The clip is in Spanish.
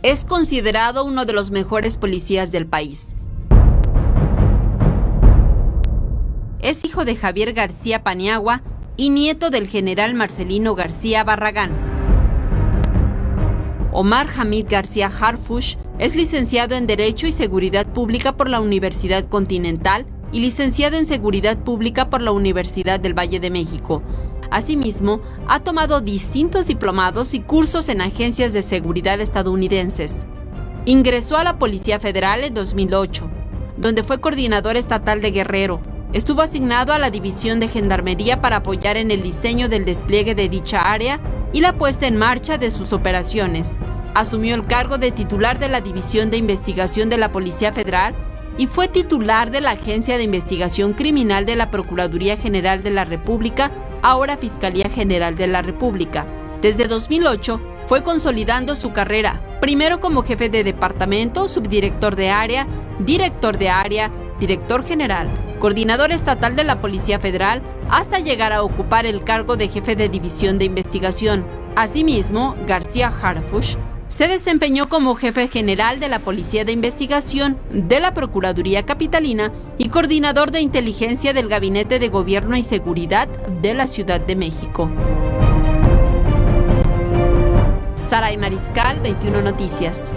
Es considerado uno de los mejores policías del país. Es hijo de Javier García Paniagua y nieto del general Marcelino García Barragán. Omar Hamid García Harfuch es licenciado en Derecho y Seguridad Pública por la Universidad Continental y licenciado en Seguridad Pública por la Universidad del Valle de México. Asimismo, ha tomado distintos diplomados y cursos en agencias de seguridad estadounidenses. Ingresó a la Policía Federal en 2008, donde fue coordinador estatal de Guerrero. Estuvo asignado a la División de Gendarmería para apoyar en el diseño del despliegue de dicha área y la puesta en marcha de sus operaciones. Asumió el cargo de titular de la División de Investigación de la Policía Federal y fue titular de la Agencia de Investigación Criminal de la Procuraduría General de la República, ahora Fiscalía General de la República. Desde 2008 fue consolidando su carrera, primero como jefe de departamento, subdirector de área, director general, coordinador estatal de la Policía Federal, hasta llegar a ocupar el cargo de jefe de división de investigación. Asimismo, García Harfuch se desempeñó como jefe general de la Policía de Investigación de la Procuraduría Capitalina y coordinador de inteligencia del Gabinete de Gobierno y Seguridad de la Ciudad de México. Saray Mariscal, 21 Noticias.